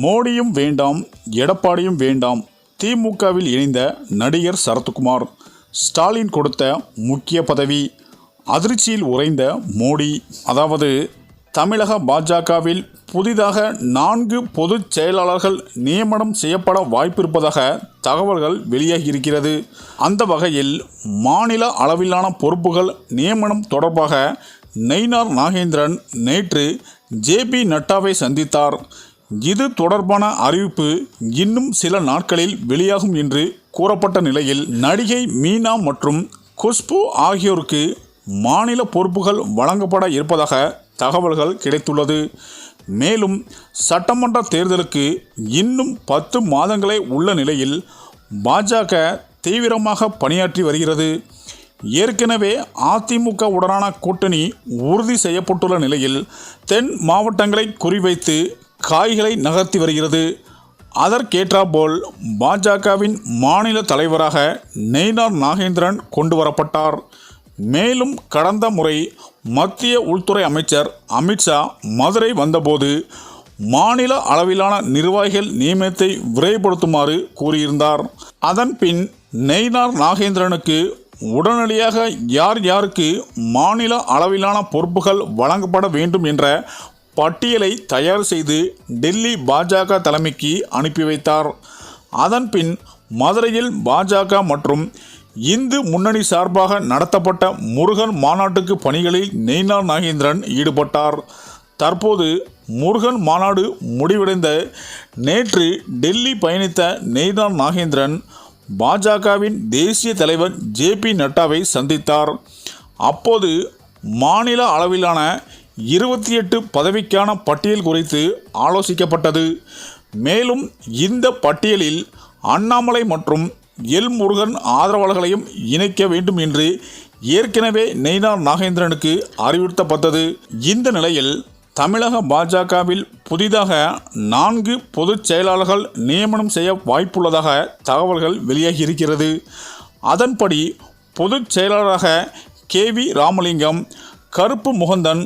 மோடியும் வேண்டாம், எடப்பாடியும் வேண்டாம். திமுகவில் இணைந்த நடிகர் சரத்குமார். ஸ்டாலின் கொடுத்த முக்கிய பதவி. அதிர்ச்சியில் உறைந்த மோடி. அதாவது தமிழக பாஜகவில் புதிதாக 4 பொதுச் செயலாளர்கள் நியமனம் செய்யப்பட வாய்ப்பிருப்பதாக தகவல்கள் வெளியாகியிருக்கிறது. அந்த வகையில் மாநில அளவிலான பொறுப்புகள் நியமனம் தொடர்பாக நயினார் நாகேந்திரன் நேற்று ஜே.பி. நட்டாவை சந்தித்தார். இது தொடர்பான அறிவிப்பு இன்னும் சில நாட்களில் வெளியாகும் என்று கூறப்பட்ட நிலையில் நடிகை மீனா மற்றும் குஷ்பு ஆகியோருக்கு மாநில பொறுப்புகள் வழங்கப்பட இருப்பதாக தகவல்கள் கிடைத்துள்ளது. மேலும் சட்டமன்ற தேர்தலுக்கு இன்னும் 10 மாதங்களே உள்ள நிலையில் பாஜக தீவிரமாக பணியாற்றி வருகிறது. ஏற்கனவே அதிமுக உடனான கூட்டணி உறுதி செய்யப்பட்டுள்ள நிலையில் தென் மாவட்டங்களை குறிவைத்து காய்களை நகர்த்தி வருகிறது. அதற்கேற்றாற்போல் பாஜகவின் மாநில தலைவராக நயினார் நாகேந்திரன் கொண்டு வரப்பட்டார். மேலும் கடந்த முறை மத்திய உள்துறை அமைச்சர் அமித்ஷா மதுரை வந்தபோது மாநில அளவிலான நிர்வாகிகள் நியமனத்தை விரைவுபடுத்துமாறு கூறியிருந்தார். அதன்பின் நயினார் நாகேந்திரனுக்கு உடனடியாக யார் யாருக்கு மாநில அளவிலான பொறுப்புகள் வழங்கப்பட வேண்டும் என்ற பட்டியலை தயார் செய்து டெல்லி பாஜக தலைமைக்கு அனுப்பி வைத்தார். அதன்பின் மதுரையில் பாஜக மற்றும் இந்து முன்னணி சார்பாக நடத்தப்பட்ட முருகன் மாநாட்டுக்கு பணிகளில் நயினார் நாகேந்திரன் ஈடுபட்டார். தற்போது முருகன் மாநாடு முடிவடைந்த நேற்று டெல்லி பயணித்த நயினார் நாகேந்திரன் பாஜகவின் தேசிய தலைவர் ஜே.பி. நட்டாவை சந்தித்தார். அப்போது மாநில அளவிலான 28 பதவிக்கான பட்டியல் குறித்து ஆலோசிக்கப்பட்டது. மேலும் இந்த பட்டியலில் அண்ணாமலை மற்றும் எல் முருகன் ஆதரவாளர்களையும் இணைக்க வேண்டும் என்று ஏற்கனவே நயினார் நாகேந்திரனுக்கு அறிவுறுத்தப்பட்டது. இந்த நிலையில் தமிழக பாஜகவில் புதிதாக 4 பொதுச் செயலாளர்கள் நியமனம் செய்ய வாய்ப்புள்ளதாக தகவல்கள் வெளியாகியிருக்கிறது. அதன்படி பொதுச் செயலாளராக கே.வி. ராமலிங்கம், கருப்பு முகந்தன்,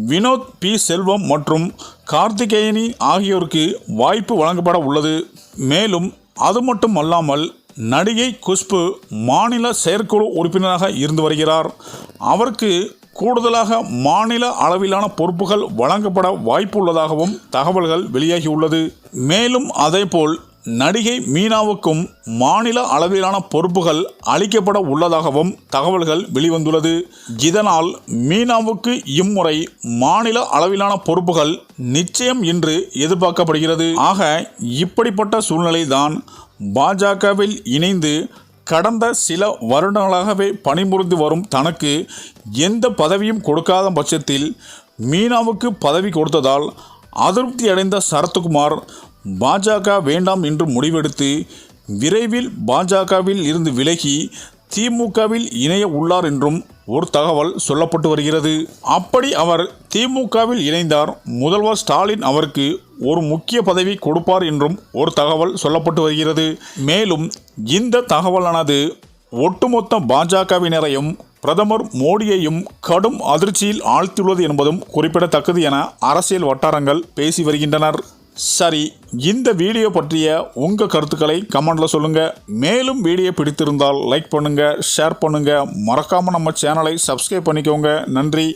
வினோத் பி. செல்வம் மற்றும் கார்த்திகேயனி ஆகியோருக்கு வாய்ப்பு வழங்கப்பட உள்ளது. மேலும் அது மட்டும் அல்லாமல் நடிகை குஷ்பு மாநில செயற்குழு உறுப்பினராக இருந்து வருகிறார். அவருக்கு கூடுதலாக மாநில அளவிலான பொறுப்புகள் வழங்கப்பட வாய்ப்புள்ளதாகவும் தகவல்கள் வெளியாகியுள்ளது. மேலும் அதேபோல் நடிகை மீனாவுக்கும் மாநில அளவிலான பொறுப்புகள் அளிக்கப்பட உள்ளதாகவும் தகவல்கள் வெளிவந்துள்ளது. இதனால் மீனாவுக்கு இம்முறை மாநில அளவிலான பொறுப்புகள் நிச்சயம் என்று எதிர்பார்க்கப்படுகிறது. ஆக இப்படிப்பட்ட சூழ்நிலைதான் பாஜகவில் இணைந்து கடந்த சில வருடங்களாகவே பணிபுரிந்து வரும் தனக்கு எந்த பதவியும் கொடுக்காத பட்சத்தில் மீனாவுக்கு பதவி கொடுத்ததால் அதிருப்தி அடைந்த சரத்குமார் பாஜக வேண்டாம் என்று முடிவெடுத்து விரைவில் பாஜகவில் இருந்து விலகி திமுகவில் இணைய உள்ளார் என்றும் ஒரு தகவல் சொல்லப்பட்டு வருகிறது. அப்படி அவர் திமுகவில் இணைந்தார் முதல்வர் ஸ்டாலின் அவருக்கு ஒரு முக்கிய பதவி கொடுப்பார் என்றும் ஒரு தகவல் சொல்லப்பட்டு வருகிறது. மேலும் இந்த தகவலானது ஒட்டுமொத்த பாஜகவினரையும் பிரதமர் மோடியையும் கடும் அதிர்ச்சியில் ஆழ்த்தியுள்ளது என்பதும் குறிப்பிடத்தக்கது என அரசியல் வட்டாரங்கள் பேசி வருகின்றனர். சரி, இந்த வீடியோ பற்றிய உங்கள் கருத்துக்களை கமெண்ட்ல சொல்லுங்க. மேலும் வீடியோ பிடித்திருந்தால் லைக் பண்ணுங்க, ஷேர் பண்ணுங்க, மறக்காம நம்ம சேனலை சப்ஸ்கிரைப் பண்ணிக்கோங்க. நன்றி.